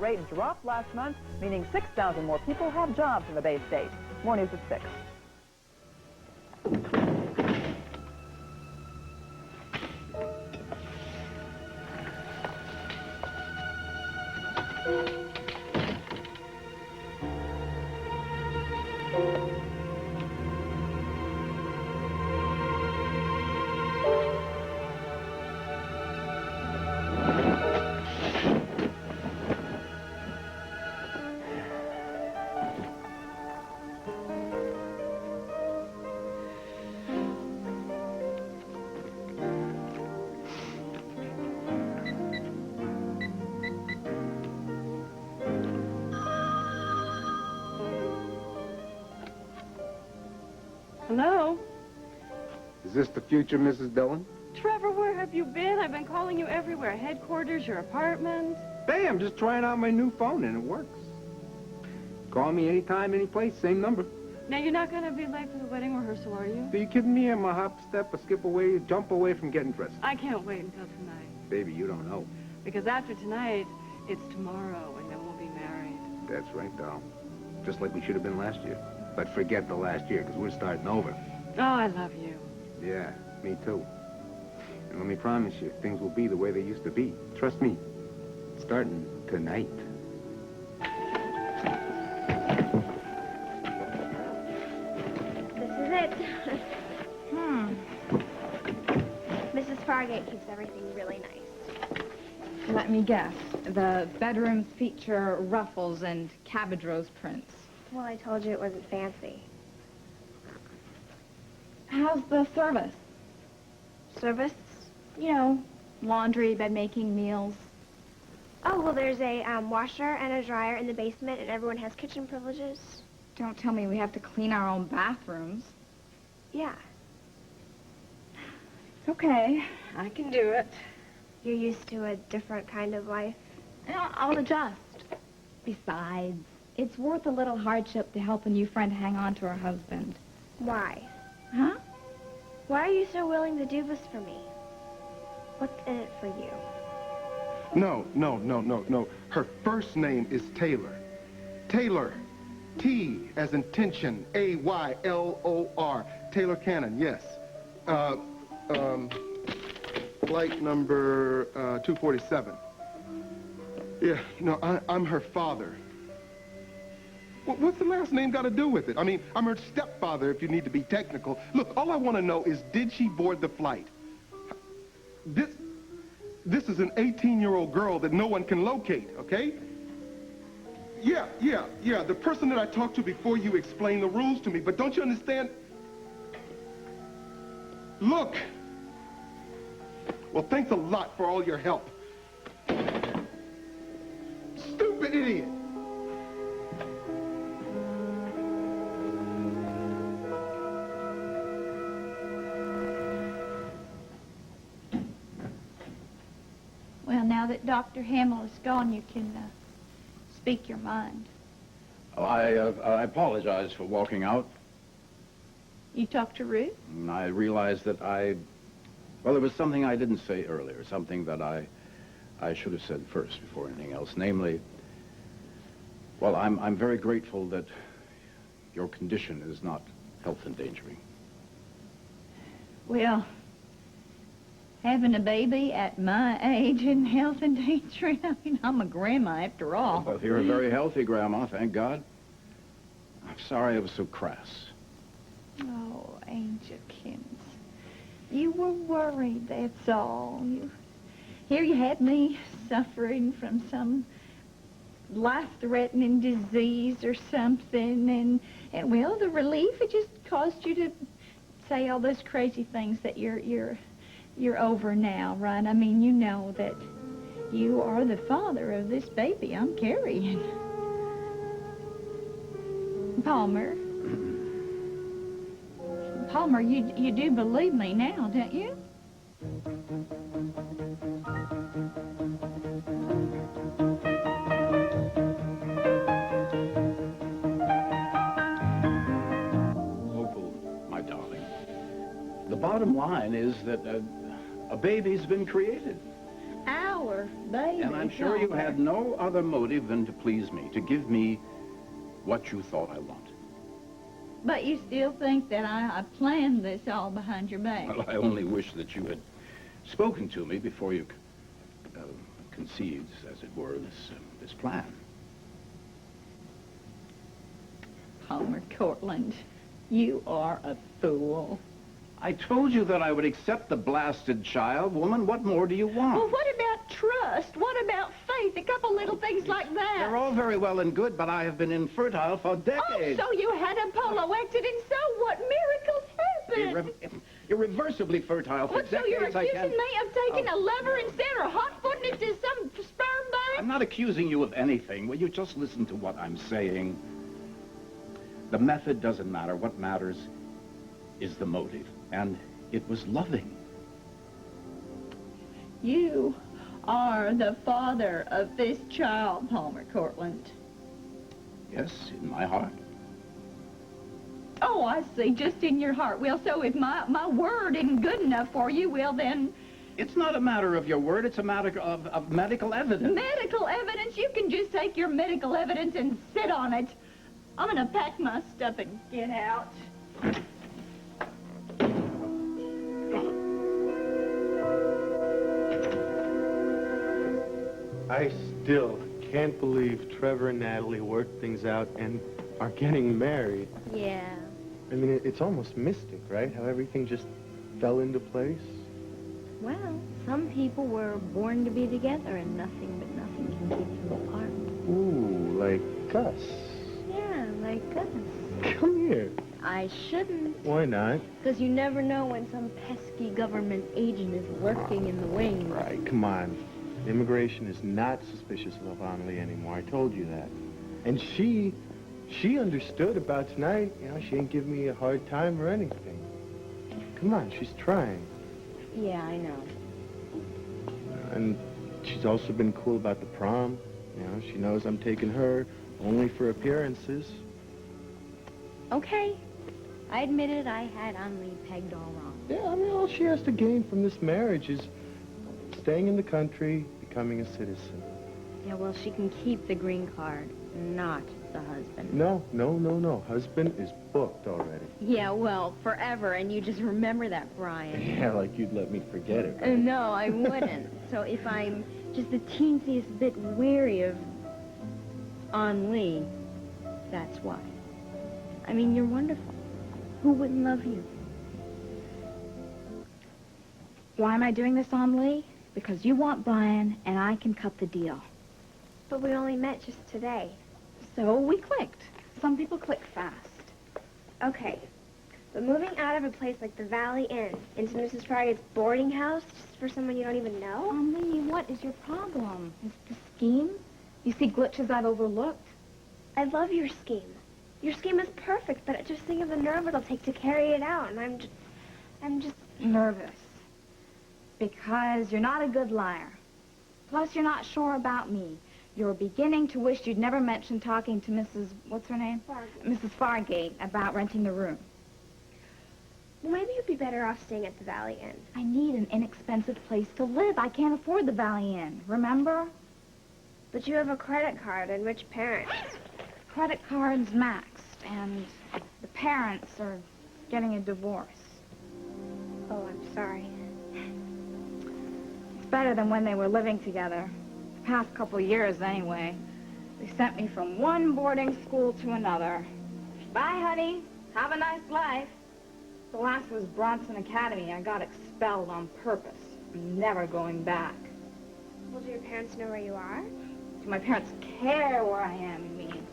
rate dropped last month, meaning 6,000 more people have jobs in the Bay State. More news at 6. Hello? Is this the future Mrs. Dillon? Trevor, where have you been? I've been calling you everywhere. Headquarters, your apartment. Hey, I'm just trying out my new phone, and it works. Call me anytime, any place, same number. Now, you're not going to be late for the wedding rehearsal, are you? Are you kidding me? I'm a hop, step, a skip away, jump away from getting dressed. I can't wait until tonight. Baby, you don't know. Because after tonight, it's tomorrow, and then we'll be married. That's right, doll. Just like we should have been last year. But forget the last year, because we're starting over. Oh, I love you. Yeah, me too. And let me promise you, things will be the way they used to be. Trust me. Starting tonight. This is it. Mrs. Fargate keeps everything really nice. Let me guess. The bedrooms feature ruffles and cabbage rose prints. Well, I told you it wasn't fancy. How's the service? Service? You know, laundry, bed making, meals. Oh, well, there's a washer and a dryer in the basement, and everyone has kitchen privileges. Don't tell me we have to clean our own bathrooms. Yeah. Okay, I can do it. You're used to a different kind of life. I'll adjust. Besides, it's worth a little hardship to help a new friend hang on to her husband. Why? Huh? Why are you so willing to do this for me? What's in it for you? No. Her first name is Taylor. Taylor. T as in tension. A-Y-L-O-R. Taylor Cannon, yes. Flight number 247. Yeah, no, I'm her father. What's the last name got to do with it? I mean, I'm her stepfather, if you need to be technical. Look, all I want to know is, did she board the flight? This is an 18-year-old girl that no one can locate, okay? Yeah. The person that I talked to before you explained the rules to me, but don't you understand? Look. Well, thanks a lot for all your help. Stupid idiot. Well, now that Dr. Hamill is gone, you can speak your mind. Oh, I apologize for walking out. You talked to Ruth? And I realized that well, there was something I didn't say earlier, something that I should have said first before anything else. Namely, well, I'm very grateful that your condition is not health endangering. Well, having a baby at my age and health endangering, I mean, I'm a grandma after all. Well, you're a very healthy grandma, thank God. I'm sorry I was so crass. Oh, Angel Kims. You were worried, that's all. Here you had me suffering from some life-threatening disease or something, and well, the relief, it just caused you to say all those crazy things that you're over now, right? I mean, you know that you are the father of this baby I'm carrying. Palmer, you do believe me now, don't you? Opal, my darling, the bottom line is that a baby's been created. Our baby. And I'm sure you had no other motive than to please me, to give me what you thought I wanted. But you still think that I planned this all behind your back? Well, I only wish that you had spoken to me before you conceived, as it were, this plan. Palmer Cortland, you are a fool. I told you that I would accept the blasted child. Woman, what more do you want? Well, what about trust? What about faith? A couple little things like that. They're all very well and good, but I have been infertile for decades. Oh, so you had Apollo acted, and so what? Miracles happened. Irreversibly fertile for What, so you're decades. accusing me of taking a lever instead, or hot-footing it to some sperm bank? I'm not accusing you of anything. Will you just listen to what I'm saying? The method doesn't matter. What matters is the motive. And it was loving. You are the father of this child, Palmer Cortland. Yes, in my heart. Oh, I see, just in your heart. Well, so if my word isn't good enough for you, well, then... It's not a matter of your word. It's a matter of medical evidence. Medical evidence? You can just take your medical evidence and sit on it. I'm gonna pack my stuff and get out. I still can't believe Trevor and Natalie worked things out and are getting married. Yeah. I mean, it's almost mystic, right? How everything just fell into place. Well, some people were born to be together and nothing but nothing can keep them apart. Ooh, like us. Yeah, like us. Come here. I shouldn't, Why not? because you never know when some pesky government agent is lurking in the wings. Right, come on. Immigration is not suspicious of Avonlea anymore. I told you that. And she understood about tonight. You know, she ain't giving me a hard time or anything. Come on, she's trying. Yeah, I know. And she's also been cool about the prom. You know, she knows I'm taking her only for appearances. Okay. I admitted I had Anli pegged all wrong. Yeah, I mean, all she has to gain from this marriage is staying in the country, becoming a citizen. Yeah, well, she can keep the green card, not the husband. No. Husband is booked already. Yeah, well, forever, and you just remember that, Brian. Yeah, like you'd let me forget it. No, I wouldn't. So if I'm just the teенsiest bit weary of Anli, that's why. I mean, you're wonderful. Who wouldn't love you? Why am I doing this on Lee? Because you want Brian, and I can cut the deal. But we only met just today. So we clicked. Some people click fast. Okay. But moving out of a place like the Valley Inn into Mrs. Fargut's boarding house just for someone you don't even know? Lee, what is your problem? Is it the scheme? You see glitches I've overlooked? I love your scheme. Your scheme is perfect, but just think of the nerve it'll take to carry it out, and I'm just... Nervous. Because you're not a good liar. Plus, you're not sure about me. You're beginning to wish you'd never mentioned talking to Mrs. What's her name? Fargate. Mrs. Fargate about renting the room. Well, maybe you'd be better off staying at the Valley Inn. I need an inexpensive place to live. I can't afford the Valley Inn, remember? But you have a credit card and rich parents. Credit card's maxed, and the parents are getting a divorce. Oh, I'm sorry. It's better than when they were living together. The past couple years, anyway. They sent me from one boarding school to another. Bye, honey. Have a nice life. The last was Bronson Academy. I got expelled on purpose. I'm never going back. Well, do your parents know where you are? Do my parents care where I am, you mean?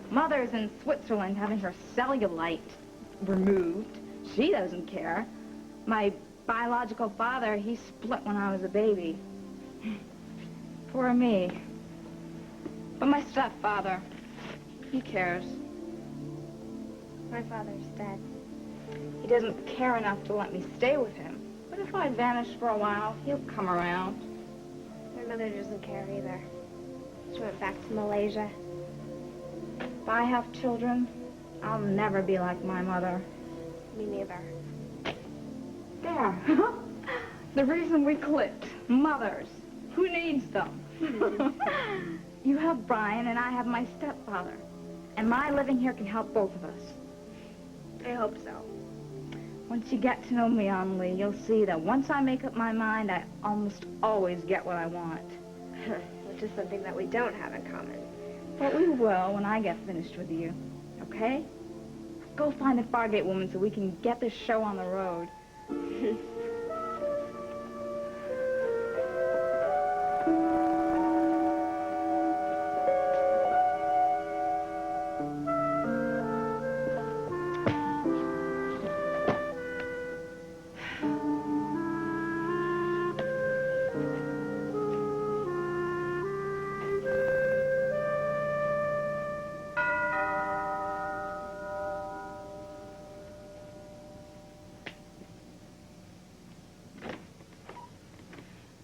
Mother's in Switzerland having her cellulite removed. She doesn't care. My biological father, he split when I was a baby. Poor me. But my stepfather, he cares. My father's dead. He doesn't care enough to let me stay with him. But if I vanish for a while, he'll come around. My mother doesn't care either. She went back to Malaysia. If I have children, I'll never be like my mother. Me neither. There. The reason we clicked. Mothers. Who needs them? You have Brian, and I have my stepfather. And my living here can help both of us. I hope so. Once you get to know me, Lee, you'll see that once I make up my mind, I almost always get what I want. Which is something that we don't have in common. But we will when I get finished with you, okay? Go find the Fargate woman so we can get this show on the road.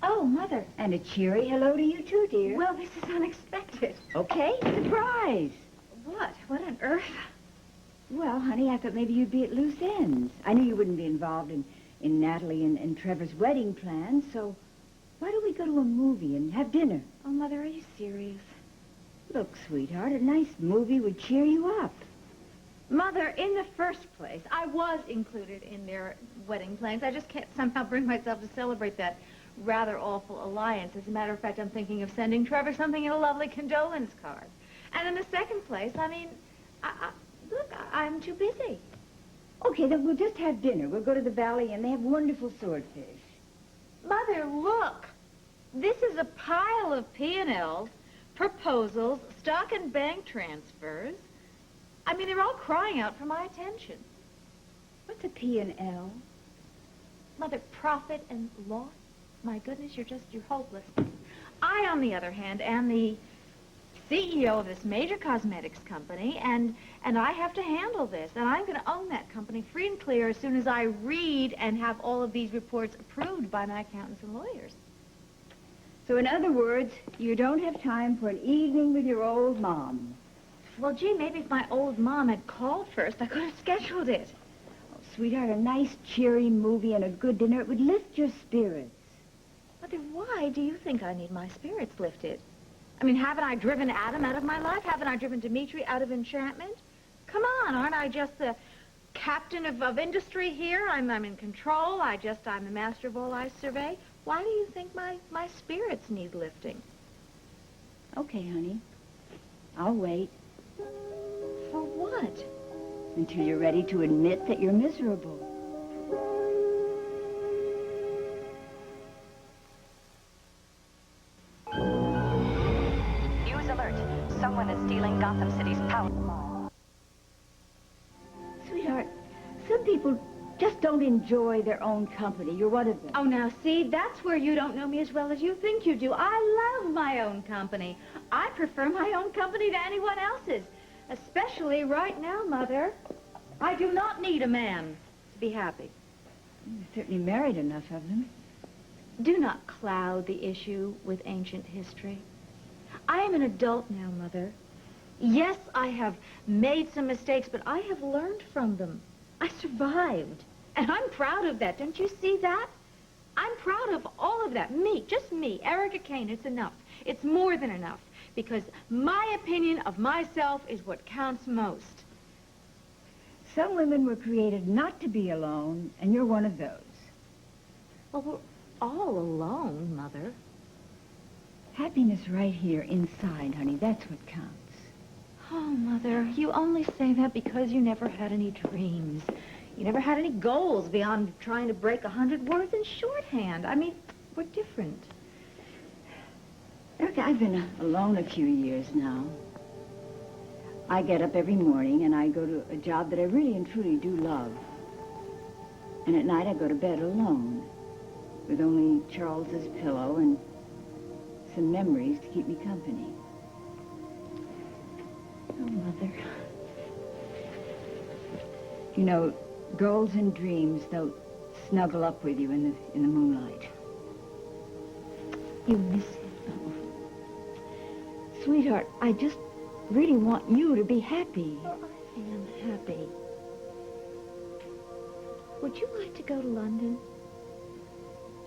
Oh, Mother. And a cheery hello to you, too, dear. Well, this is unexpected. Okay, surprise. What? What on earth? Well, honey, I thought maybe you'd be at loose ends. I knew you wouldn't be involved in Natalie and Trevor's wedding plans, so why don't we go to a movie and have dinner? Oh, Mother, are you serious? Look, sweetheart, a nice movie would cheer you up. Mother, in the first place, I was included in their wedding plans. I just can't somehow bring myself to celebrate that rather awful alliance. As a matter of fact, I'm thinking of sending Trevor something in a lovely condolence card. And in the second place, I mean, I'm too busy. Okay, then we'll just have dinner. We'll go to the Valley, and they have wonderful swordfish. Mother, look. This is a pile of P&Ls, proposals, stock and bank transfers. I mean, they're all crying out for my attention. What's a P&L? Mother, profit and loss? My goodness, you're hopeless. I, on the other hand, am the CEO of this major cosmetics company, and I have to handle this, and I'm going to own that company free and clear as soon as I read and have all of these reports approved by my accountants and lawyers. So in other words, you don't have time for an evening with your old mom. Well, gee, maybe if my old mom had called first, I could have scheduled it. Oh, sweetheart, a nice, cheery movie and a good dinner, it would lift your spirits. Mother, why do you think I need my spirits lifted? I mean, haven't I driven Adam out of my life? Haven't I driven Dimitri out of enchantment? Come on, aren't I just the captain of industry here? I'm in control. I'm the master of all I survey. Why do you think my spirits need lifting? Okay, honey. I'll wait. For what? Until you're ready to admit that you're miserable. News alert. Someone is stealing Gotham City's power. Sweetheart, some people just don't enjoy their own company. You're one of them. Oh, now, see, that's where you don't know me as well as you think you do. I love my own company. I prefer my own company to anyone else's, especially right now, Mother. I do not need a man to be happy. You've certainly married enough of them. Do not cloud the issue with ancient history. I am an adult now, Mother. Yes, I have made some mistakes, but I have learned from them. I survived, and I'm proud of that. Don't you see that? I'm proud of all of that. Me, just me, Erica Kane. It's enough. It's more than enough, because my opinion of myself is what counts most. Some women were created not to be alone, and you're one of those. Well, we're all alone, Mother. Happiness right here inside, honey. That's what counts. Oh, Mother, you only say that because you never had any dreams. You never had any goals beyond trying to break 100 words in shorthand. I mean, we're different. Erica, I've been alone a few years now. I get up every morning and I go to a job that I really and truly do love. And at night I go to bed alone, with only Charles's pillow and some memories to keep me company. Oh, Mother. You know, girls in dreams don't snuggle up with you in the moonlight. You miss him. Oh. Sweetheart, I just really want you to be happy. Well, I am happy. Would you like to go to London?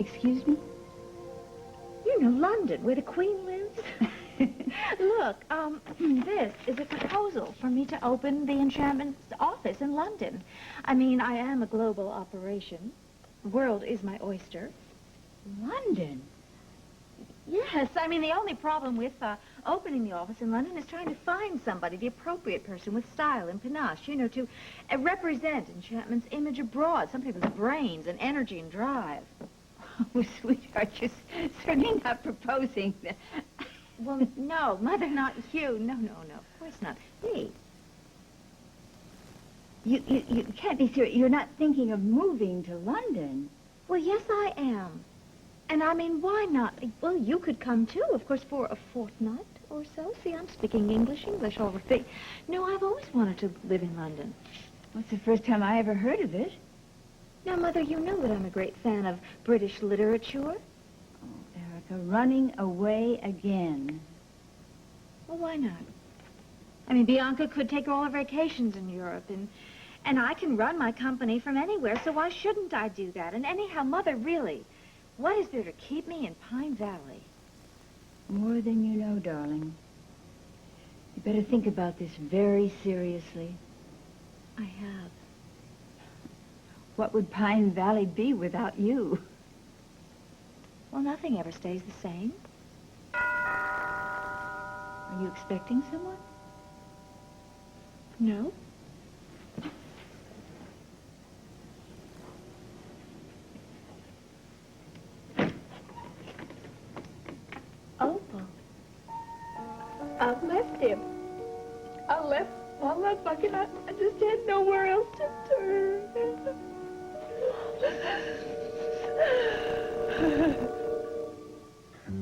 Excuse me? You're You know, London, where the Queen lives. Look, this is a proposal for me to open the Enchantment office in London. I mean, I am a global operation. The world is my oyster. London? Yes, I mean, the only problem with opening the office in London is trying to find somebody, the appropriate person with style and panache, you know, to represent Enchantment's image abroad, somebody with brains and energy and drive. Oh, sweetheart, you're certainly not proposing that. Well, no, Mother, not you. No, of course not. Me. You can't be serious. You're not thinking of moving to London. Well, yes, I am. And I mean, why not? Well, you could come too, of course, for a fortnight or so. See, I'm speaking English already. No, I've always wanted to live in London. Well, it's the first time I ever heard of it. Now, Mother, you know that I'm a great fan of British literature. Oh, Erica, running away again. Well, why not? I mean, Bianca could take all her vacations in Europe, and I can run my company from anywhere, so why shouldn't I do that? And anyhow, Mother, really, what is there to keep me in Pine Valley? More than you know, darling. You better think about this very seriously. I have. What would Pine Valley be without you? Well, nothing ever stays the same. Are you expecting someone? No. Opal. I've left him. I left Mama fucking. I just had nowhere else to turn.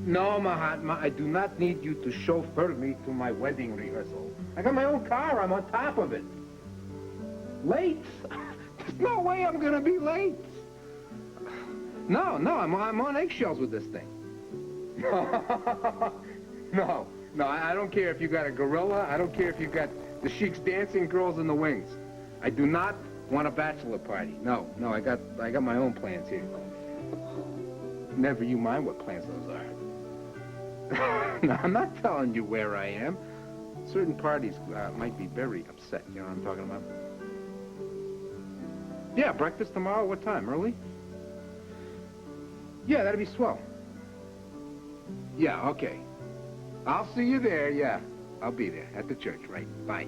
No, Mahatma, I do not need you to chauffeur me to my wedding rehearsal. I got my own car. I'm on top of it. Late? There's no way I'm gonna be late. No, I'm on eggshells with this thing. No, I don't care if you got a gorilla. I don't care if you got the Sheik's dancing girls in the wings. I do not want a bachelor party. No, I got my own plans here. Never you mind what plans those are. No, I'm not telling you where I am. Certain parties might be very upset. You know what I'm talking about? Yeah, breakfast tomorrow. What time? Early? Yeah, that'd be swell. Yeah, okay. I'll see you there, yeah. I'll be there at the church, right? Bye.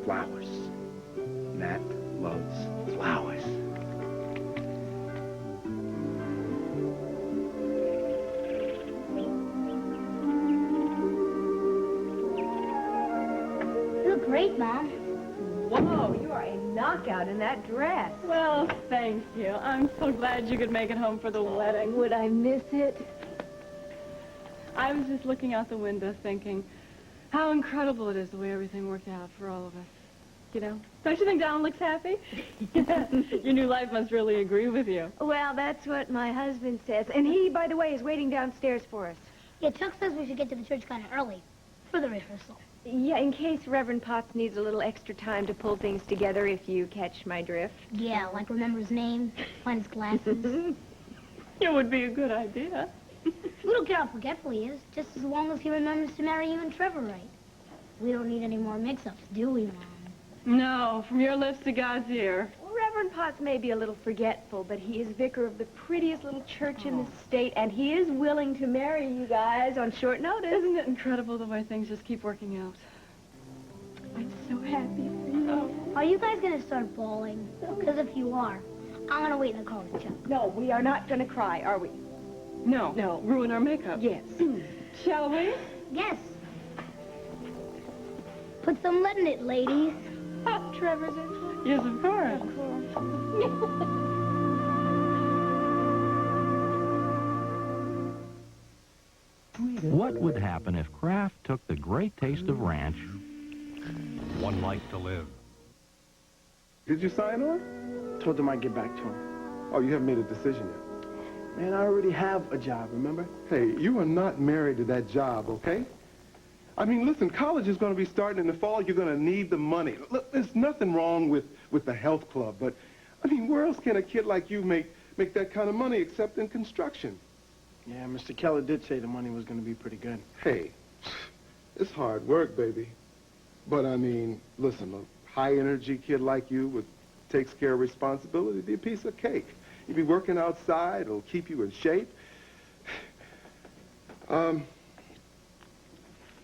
Flowers. Nat loves flowers. You look great, Mom. Whoa, you are a knockout in that dress. Well, thank you. I'm so glad you could make it home for the wedding. Would I miss it? I was just looking out the window thinking how incredible it is the way everything worked out for all of us. You know? Don't you think Donald looks happy? Your new life must really agree with you. Well, that's what my husband says. And he, by the way, is waiting downstairs for us. Yeah, Chuck says we should get to the church kind of early for the rehearsal. Yeah, in case Reverend Potts needs a little extra time to pull things together, if you catch my drift. Yeah, like remember his name, find his glasses. It would be a good idea. We don't care how forgetful he is, just as long as he remembers to marry you and Trevor right. We don't need any more mix-ups, do we, Mom? No, from your lips to God's ear. Well, Reverend Potts may be a little forgetful, but he is vicar of the prettiest little church in the state, and he is willing to marry you guys on short notice. Isn't it incredible the way things just keep working out? I'm so happy for you. Are you guys going to start bawling? Because if you are, I'm going to wait in the car with Chuck. No, we are not going to cry, are we? No. Ruin our makeup. Yes. Shall we? Yes. Put some lead in it, ladies. Trevor's in. Yes, of course. What would happen if Kraft took the great taste of ranch, one life to live? Did you sign on? Told him I'd get back to him. Oh, you haven't made a decision yet. Man, I already have a job, remember? Hey, you are not married to that job, okay? I mean, listen, college is going to be starting in the fall. You're going to need the money. Look, there's nothing wrong with the health club, but, I mean, where else can a kid like you make make that kind of money except in construction. Yeah, Mr. Keller did say the money was going to be pretty good. Hey, it's hard work, baby. But, I mean, listen, a high-energy kid like you with takes care of responsibility, it'd be a piece of cake. You'd be working outside, it'll keep you in shape.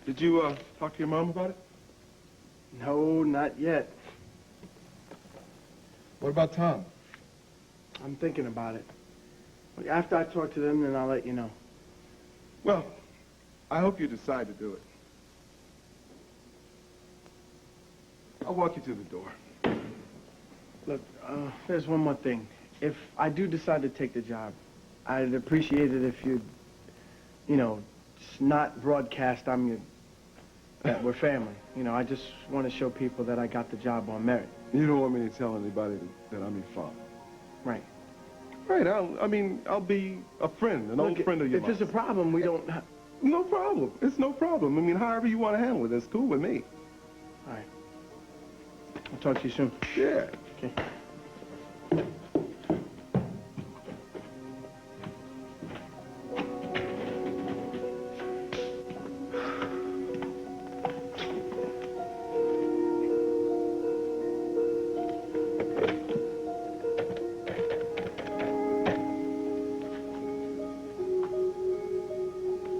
Did you talk to your mom about it? No, not yet. What about Tom? I'm thinking about it. After I talk to them, then I'll let you know. Well, I hope you decide to do it. I'll walk you to the door. Look, there's one more thing. If I do decide to take the job, I'd appreciate it if you'd, just not broadcast that we're family. I just want to show people that I got the job on merit. You don't want me to tell anybody that I'm your father? Right. Right, I'll be a friend, an old friend of yours. If there's a problem, we don't... No problem. It's no problem. However you want to handle it, that's cool with me. All right. I'll talk to you soon. Yeah. Okay.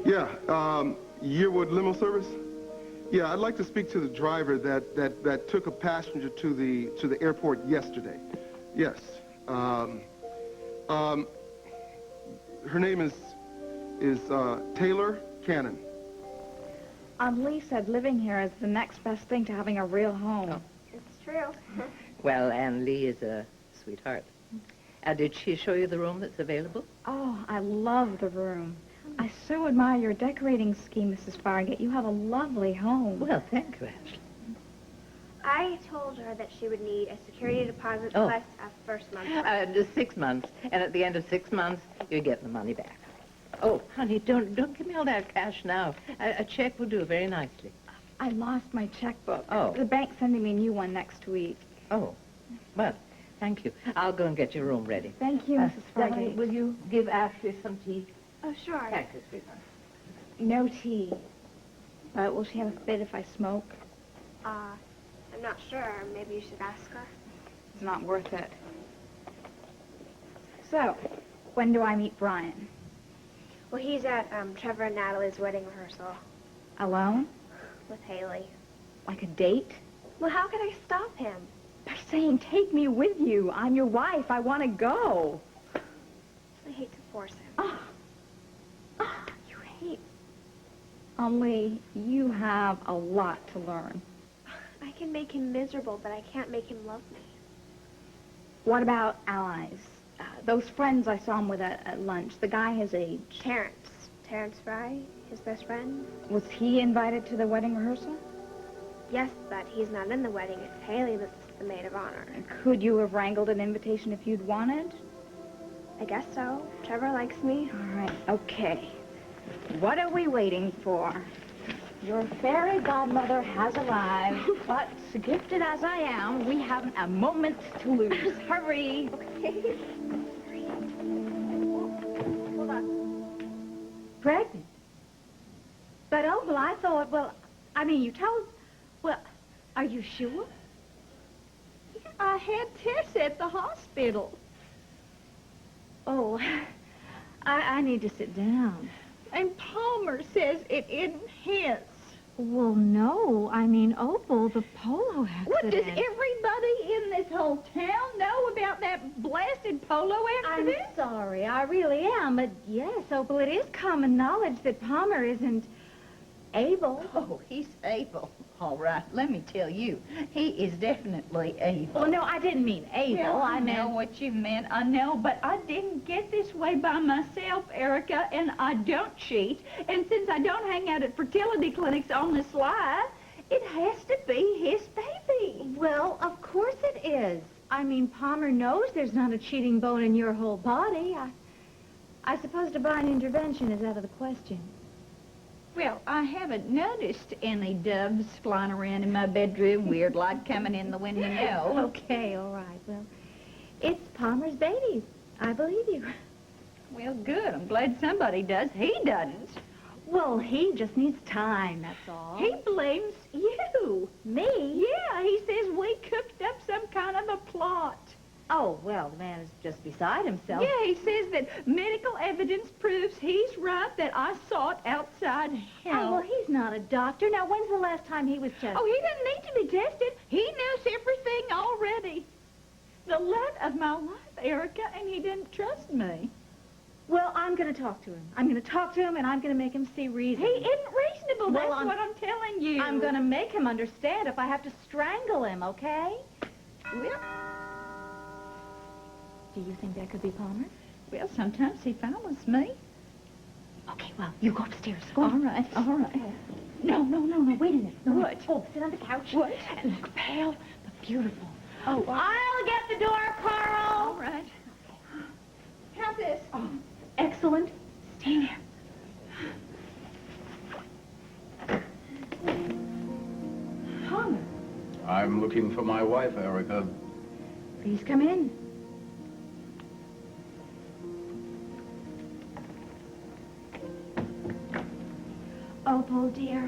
Yeah, Yearwood Limo Service? Yeah, I'd like to speak to the driver that took a passenger to the airport yesterday. Yes. Her name is Taylor Cannon. Lee said living here is the next best thing to having a real home. It's true. Well, Ann Lee is a sweetheart. Did she show you the room that's available? Oh, I love the room. I so admire your decorating scheme, Mrs. Farragut. You have a lovely home. Well, thank you, Ashley. I told her that she would need a security deposit Oh. plus a first month. Just 6 months, and at the end of 6 months, you get the money back. Oh, honey, don't give me all that cash now. A check will do very nicely. I lost my checkbook. Oh. The bank's sending me a new one next week. Oh, well, thank you. I'll go and get your room ready. Thank you, Mrs. Sally, Farragut. will you give Ashley some tea? Oh, sure. Thank you, sweetheart. No tea. But will she have a fit if I smoke? I'm not sure. Maybe you should ask her. It's not worth it. So, when do I meet Brian? Well, he's at Trevor and Natalie's wedding rehearsal Alone? with Haley. Like a date? Well, how could I stop him? By saying, take me with you. I'm your wife. I want to go. I hate to force him. You hate... Lee, you have a lot to learn. I can make him miserable, but I can't make him love me. What about allies? Those friends I saw him with at lunch, the guy his age. Terrence Fry, his best friend. Was he invited to the wedding rehearsal? Yes, but he's not in the wedding. It's Haley that's the maid of honor. Could you have wrangled an invitation if you'd wanted? I guess so. Trevor likes me. All right, okay. What are we waiting for? Your fairy godmother has arrived, but gifted as I am, we haven't a moment to lose. Hurry. Okay. Hold on. Pregnant? But, I thought, you told... Well, are you sure? I had tests at the hospital. Oh, I need to sit down. And Palmer says it isn't his. Well, no. Opal, the polo accident. What, does everybody in this whole town know about that blasted polo accident? I'm sorry, I really am. But yes, Opal, it is common knowledge that Palmer isn't able. Oh, he's able. All right, let me tell you, he is definitely able. Well, no, I didn't mean able. Well, I meant... know what you meant, I know, but I didn't get this way by myself, Erica, and I don't cheat. And since I don't hang out at fertility clinics on the sly, it has to be his baby. Well, of course it is. Palmer knows there's not a cheating bone in your whole body. I suppose divine intervention is out of the question. Well, I haven't noticed any doves flying around in my bedroom, weird light coming in the window. Okay, all right. Well, it's Palmer's baby. I believe you. Well, good. I'm glad somebody does. He doesn't. Well, he just needs time, that's all. He blames you. Me? Yeah, he says we cooked up some kind of a plot. Oh, well, the man is just beside himself. Yeah, he says that medical evidence proves he's right, that I saw it outside hell. Oh, well, he's not a doctor. Now, when's the last time he was tested? Oh, he doesn't need to be tested. He knows everything already. The love of my life, Erica, and he didn't trust me. Well, I'm going to talk to him. I'm going to talk to him, and I'm going to make him see reason. He isn't reasonable. Well, That's what I'm telling you. I'm going to make him understand if I have to strangle him, okay? Well, do you think that could be Palmer? Well, sometimes he follows me. Okay, well, you go upstairs. Go All on. right, all right. No, wait a minute. No, What? Oh, sit on the couch. What? And look pale, but beautiful. Oh, I'll get the door, Carl. all right. How's this? Oh, excellent. Stay there. Palmer, I'm looking for my wife, Erica. please come in. Opal, dear,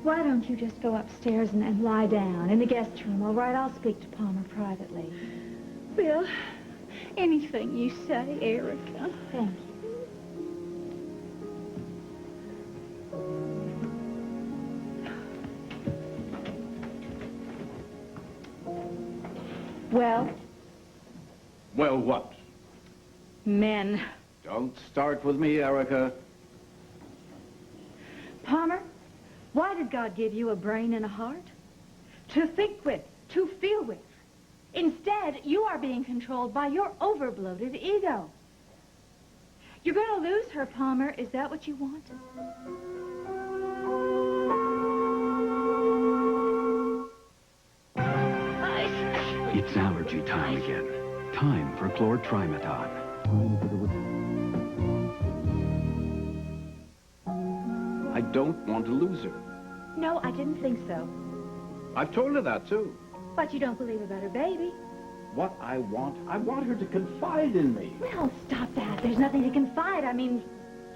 why don't you just go upstairs and lie down in the guest room? All right, I'll speak to Palmer privately. Well, anything you say, Erica. Thank you. Well, Well, what? men. Don't start with me, Erica. Palmer, why did God give you a brain and a heart? To think with, to feel with. Instead, you are being controlled by your overbloated ego. You're going to lose her, Palmer. Is that what you want? It's allergy time again. Time for chlortrimeton. I don't want to lose her. No, I didn't think so. I've told her that, too. But you don't believe about her baby. What I want her to confide in me. Well, stop that. There's nothing to confide. I mean,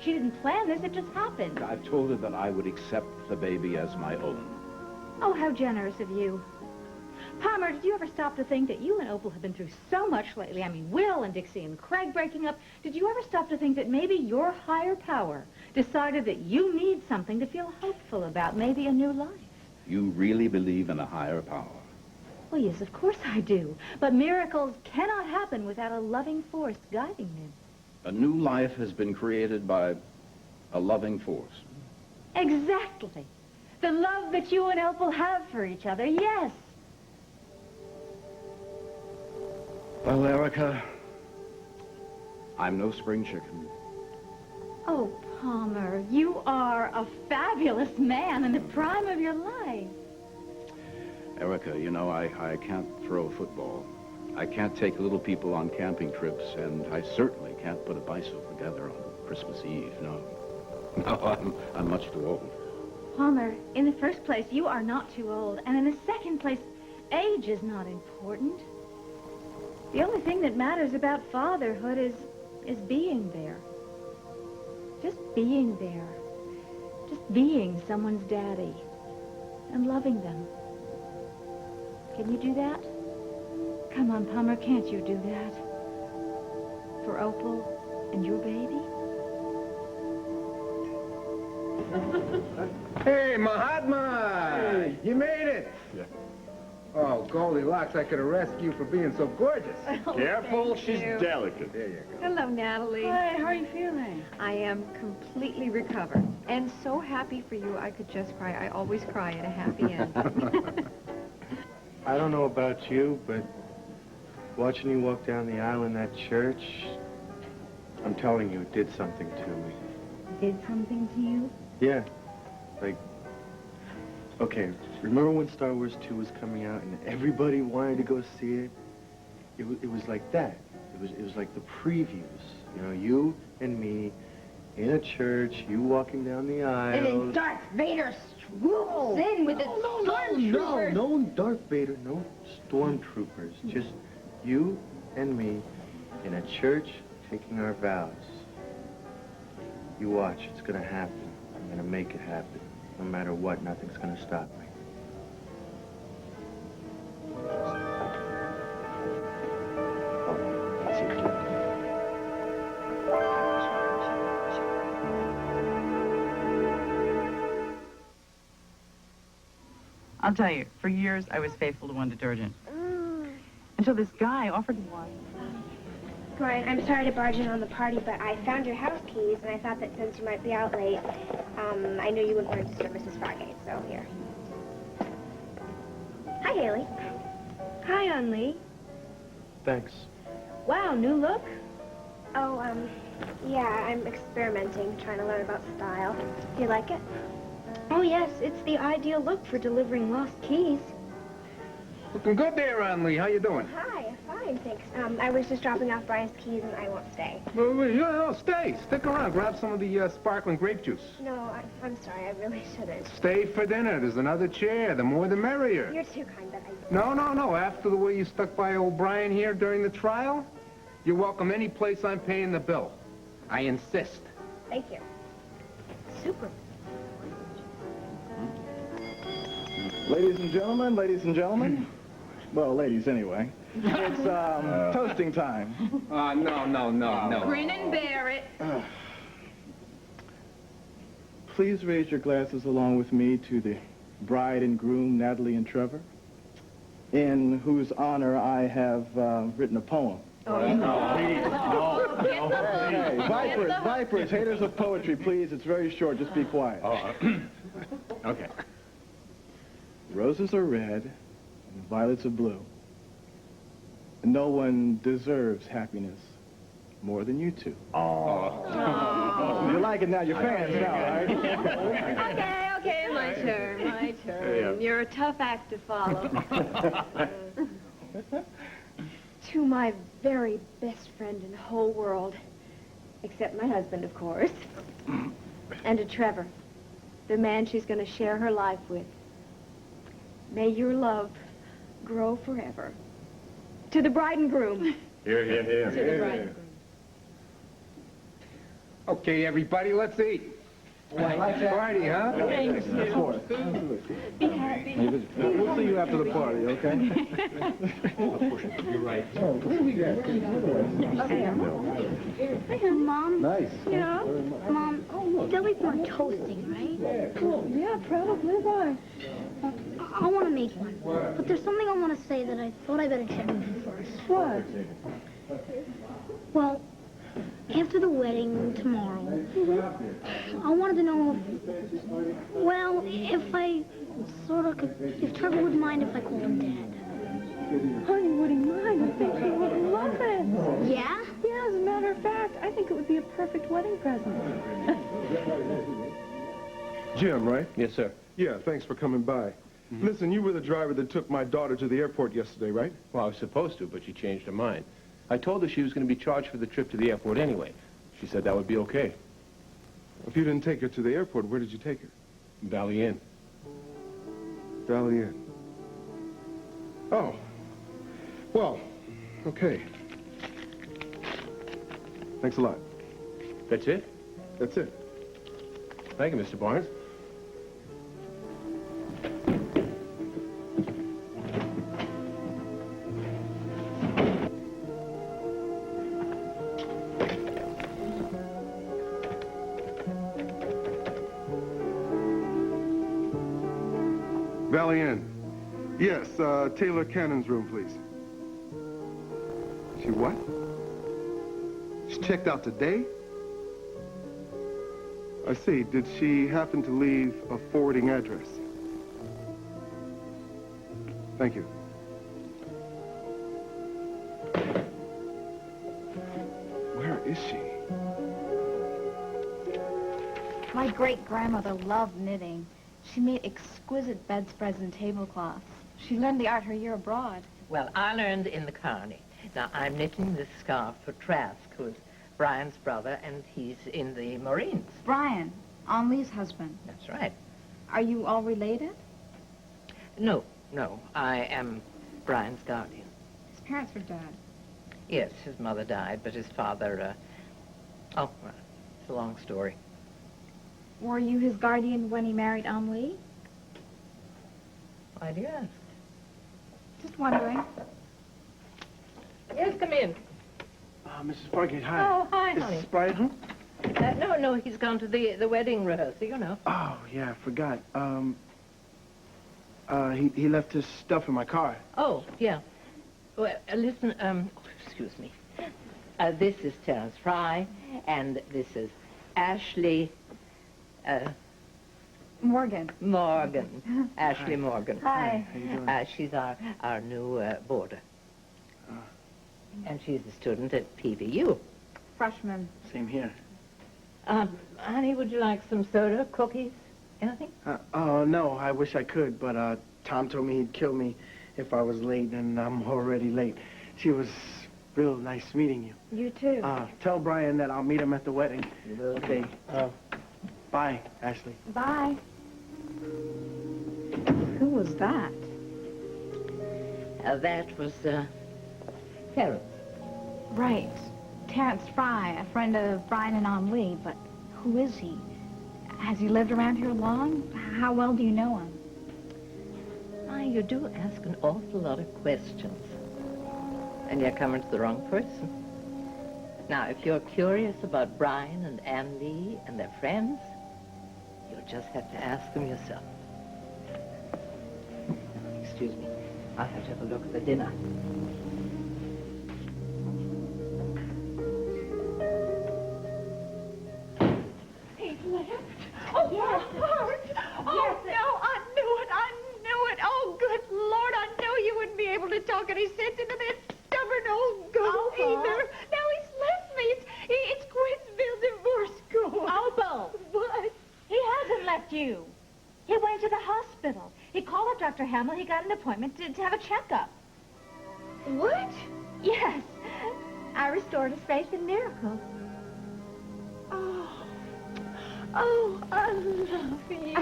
she didn't plan this. It just happened. I've told her that I would accept the baby as my own. Oh, how generous of you. Palmer, did you ever stop to think that you and Opal have been through so much lately? I mean, Will and Dixie and Craig breaking up. Did you ever stop to think that maybe your higher power decided that you need something to feel hopeful about, maybe a new life? You really believe in a higher power? Well, yes, of course I do. But miracles cannot happen without a loving force guiding them. A new life has been created by a loving force. Exactly. The love that you and Opal have for each other, yes. Well, Erica, I'm no spring chicken. Oh, Palmer, you are a fabulous man in the prime of your life. Erica, you know, I can't throw a football. I can't take little people on camping trips, and I certainly can't put a bicycle together on Christmas Eve, no. No, I'm much too old. Palmer, in the first place, you are not too old. And in the second place, age is not important. The only thing that matters about fatherhood is being there. Just being there. Just being someone's daddy. And loving them. Can you do that? Come on, Palmer, can't you do that? For Opal and your baby? Hey, Mahatma! Hey. You made it! Yeah. Oh, Goldilocks, I could arrest you for being so gorgeous. Careful, she's delicate. There you go. Hello, Natalie. Hi, how are you feeling? I am completely recovered and so happy for you I could just cry. I always cry at a happy end. I don't know about you, but watching you walk down the aisle in that church, I'm telling you, it did something to me. Did something to you? Yeah. Like, okay, remember when Star Wars 2 was coming out and everybody wanted to go see it? It was like that. It was like the previews. You know, you and me in a church, you walking down the aisle. And then Darth Vader swoops in with the stormtroopers. No Darth Vader, no stormtroopers. Just you and me In a church, taking our vows. You watch, it's gonna happen. I'm gonna make it happen. No matter what, nothing's gonna stop me. I'll tell you, for years I was faithful to one detergent. Until this guy offered me one. Brian, I'm sorry to barge in on the party, but I found your house keys, and I thought that since you might be out late, I knew you wouldn't want to disturb Mrs. Fargate, so here. Hi, Haley. Hi, Unlee. Thanks. Wow, new look? Oh, yeah, I'm experimenting, trying to learn about style. Do you like it? Oh, yes, it's the ideal look for delivering lost keys. Looking good there, Lee. How you doing? Hi, fine, thanks. I was just dropping off Brian's keys, and I won't stay. No, stay. Stick around. Grab some of the sparkling grape juice. No, I'm sorry. I really shouldn't. Stay for dinner. There's another chair. The more the merrier. You're too kind, but No. After the way you stuck by old Brian here during the trial, you're welcome any place I'm paying the bill. I insist. Thank you. Super. Ladies and gentlemen. Well, ladies anyway. It's toasting time. No. Grin and bear it. Please raise your glasses along with me to the bride and groom, Natalie and Trevor, in whose honor I have written a poem. Hey, vipers, haters of poetry, please. It's very short. Just be quiet. Okay. Roses are red, and violets are blue. And no one deserves happiness more than you two. You like it now. You're fans now, right? Okay, my turn. Yeah. You're a tough act to follow. To my very best friend in the whole world, except my husband, of course, and to Trevor, the man she's going to share her life with. May your love grow forever. To the bride and groom. Here. To the bride and groom. Okay, everybody, let's eat. Party, huh? Thank you. Be happy. We'll see you after the party, okay? You're right. Mom? Nice. Yeah? Mom, they'll be more toasting, right? Yeah, probably. Why? I want to make one. But there's something I want to say that I thought I better check with you first. What? Well, after the wedding tomorrow, I wanted to know if Trevor would mind if I called him Dad. Honey, would he mind? I think he would love it. Yeah? Yeah, as a matter of fact, I think it would be a perfect wedding present. Jim, right? Yes, sir. Yeah, thanks for coming by. Listen, you were the driver that took my daughter to the airport yesterday, right? Well, I was supposed to, but she changed her mind. I told her she was going to be charged for the trip to the airport anyway. She said that would be okay. If you didn't take her to the airport, where did you take her? Valley Inn. Valley Inn. Oh. Well, okay. Thanks a lot. That's it? That's it. Thank you, Mr. Barnes. Valley Inn. Yes, Taylor Cannon's room, please. She what? She checked out today? I see. Did she happen to leave a forwarding address? Thank you. Where is she? My great-grandmother loved knitting. She made exquisite bedspreads and tablecloths. She learned the art her year abroad. Well, I learned in the colony. Now, I'm knitting this scarf for Trask, who's Brian's brother, and he's in the Marines. Brian, Henri's husband. That's right. Are you all related? No. I am Brian's guardian. His parents were dead. Yes, his mother died, but his father, oh, well, it's a long story. Were you his guardian when he married Lee? Why do you ask? Just wondering. Yes, come in. Mrs. Parkett, hi. Oh, hi, Is honey. this Brian home? No, he's gone to the wedding rehearsal, you know. Oh, yeah, I forgot. He left his stuff in my car. Oh, yeah. Well, listen, excuse me. This is Terence Fry, and this is Ashley, Morgan. Morgan. Ashley Morgan. Hi. How you doing? She's our new boarder. And she's a student at PVU. Freshman. Same here. Honey, would you like some soda, cookies, anything? Oh, no, I wish I could, but Tom told me he'd kill me if I was late, and I'm already late. She was real nice meeting you. You too. Tell Brian that I'll meet him at the wedding. Okay. Bye, Ashley. Bye. Who was that? That was, Terence. Right. Terence Fry, a friend of Brian and Lee, but who is he? Has he lived around here long? How well do you know him? You do ask an awful lot of questions. And you're coming to the wrong person. Now, if you're curious about Brian and Ann Lee and their friends, you'll just have to ask them yourself. Excuse me. I'll have to have a look at the dinner. He left. Oh, yes. My heart. Oh, Yes. no, I knew it. Oh, good Lord, I knew you wouldn't be able to talk any sense into that stubborn old goat either. Now he's left me. It's Quinsville Divorce Court. Obo! What? He hasn't left you. He went to the hospital. He called up Dr. Hamill. He got an appointment to have a checkup. What? Yes. I restored his faith in miracles. Oh, I love you.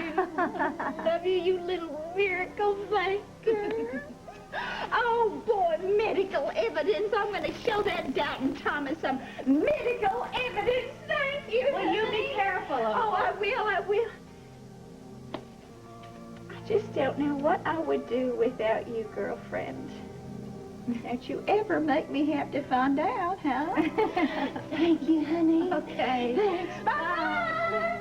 Love you, you little miracle maker. Oh, boy, medical evidence. I'm going to show that Doubting Thomas some medical evidence. Thank you. Will you be careful, Obo? Oh, I will. I just don't know what I would do without you, girlfriend. Don't you ever make me have to find out, huh? Thank you, honey. Okay. Thanks. Bye.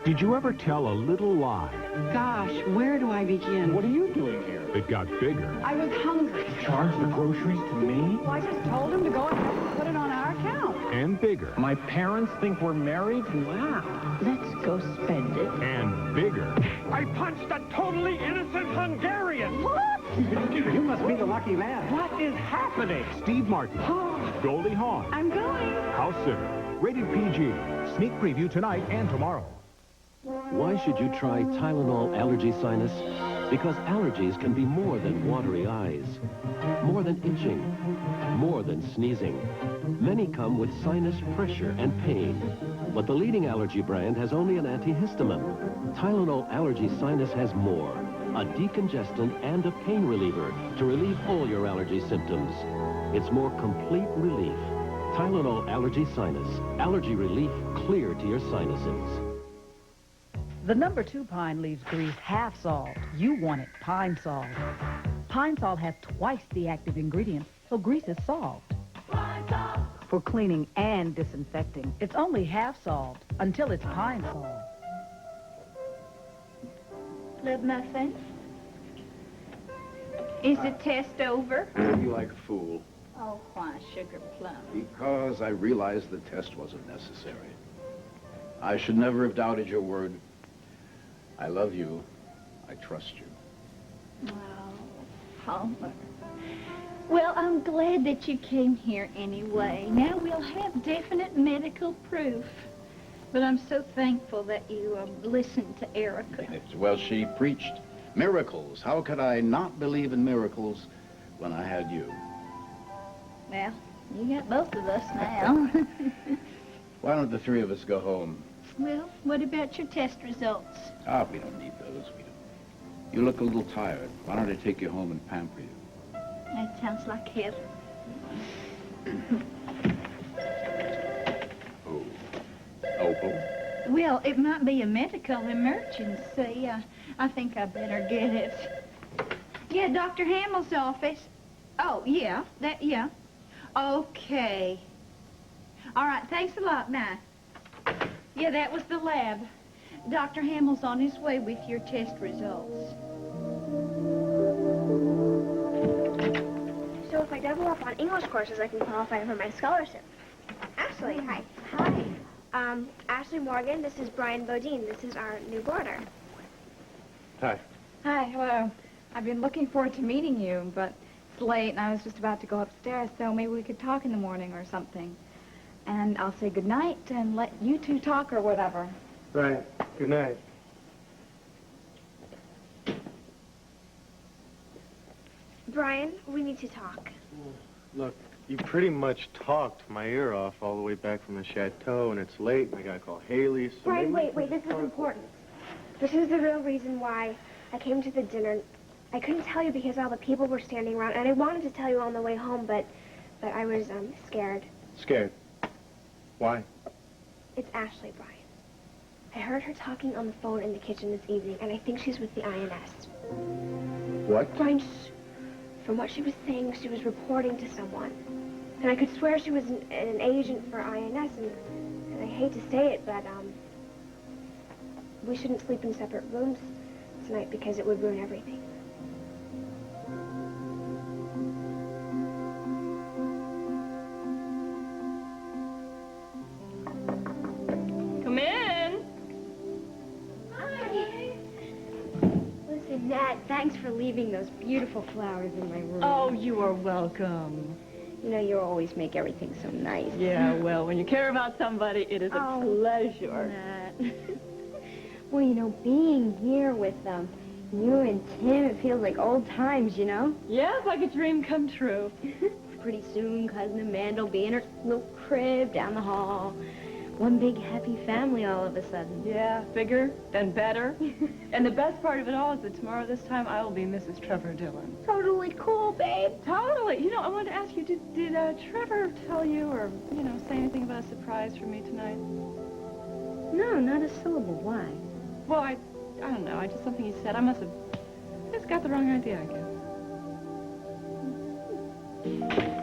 Did you ever tell a little lie Gosh, where do I begin? What are you doing here? that got bigger? I was hungry. Charge the groceries to me? Well, I just told him to go ahead and put it on our account. And bigger. My parents think we're married? Wow. Let's go spend it. And bigger. I punched a totally innocent Hungarian! What? You must be the lucky man. What is happening? Steve Martin. Goldie Hawn. I'm going. House Sitter. Rated PG. Sneak preview tonight and tomorrow. Why should you try Tylenol Allergy Sinus? Because allergies can be more than watery eyes, more than itching, more than sneezing. Many come with sinus pressure and pain. But the leading allergy brand has only an antihistamine. Tylenol Allergy Sinus has more. A decongestant and a pain reliever to relieve all your allergy symptoms. It's more complete relief. Tylenol Allergy Sinus. Allergy relief clear to your sinuses. The number 2 pine leaves grease half solved. You want it pine solved. Pine Sol has twice the active ingredients, so grease is solved. For cleaning and disinfecting, it's only half solved until it's pine solved. Love muffin? Is the test over? You like a fool. Oh, why sugar plum? Because I realized the test wasn't necessary. I should never have doubted your word. I love you. I trust you. Oh, Homer. Well, I'm glad that you came here anyway. Now we'll have definite medical proof. But I'm so thankful that you listened to Erica. Well, she preached miracles. How could I not believe in miracles when I had you? Well, you got both of us now. Why don't the three of us go home? Well, what about your test results? Ah, we don't need those. We don't. You look a little tired. Why don't I take you home and pamper you? That sounds like heaven. Oh. Opal? Well, it might be a medical emergency. I think I better get it. Yeah, Dr. Hamill's office. Oh, yeah, yeah. Okay. All right, thanks a lot, now. Yeah, that was the lab. Dr. Hamill's on his way with your test results. So if I double up on English courses, I can qualify for my scholarship. Ashley, hi. Hi. Ashley Morgan, this is Brian Bodine. This is our new boarder. Hi. Hi, hello. I've been looking forward to meeting you, but it's late and I was just about to go upstairs, so maybe we could talk in the morning or something. And I'll say goodnight and let you two talk or whatever. Right. Good night. Brian, we need to talk. Look, you pretty much talked my ear off all the way back from the chateau, and it's late, and I gotta call Haley, so Brian, maybe wait, this is important. This is the real reason why I came to the dinner. I couldn't tell you because all the people were standing around, and I wanted to tell you on the way home, but I was, scared. Scared? Why? It's Ashley, Brian. I heard her talking on the phone in the kitchen this evening, and I think she's with the INS. What? Brian, from what she was saying, she was reporting to someone. And I could swear she was an agent for INS, and I hate to say it, but, we shouldn't sleep in separate rooms tonight because it would ruin everything. Come in. Hi. Listen, Nat, thanks for leaving those beautiful flowers in my room. Oh, you are welcome. You know, you always make everything so nice. Yeah, well, when you care about somebody, it is a pleasure. Nat. Well, you know, being here with you and Tim, it feels like old times, you know? Yeah, it's like a dream come true. Pretty soon, Cousin Amanda will be in her little crib down the hall. One big happy family all of a sudden. Yeah, bigger, then better. And the best part of it all is that tomorrow this time I will be Mrs. Trevor Dillon. Totally cool, babe. Totally. You know, I wanted to ask you, did Trevor tell you or, you know, say anything about a surprise for me tonight? No, not a syllable. Why? Well, I don't know. Just something he said. I just got the wrong idea, I guess.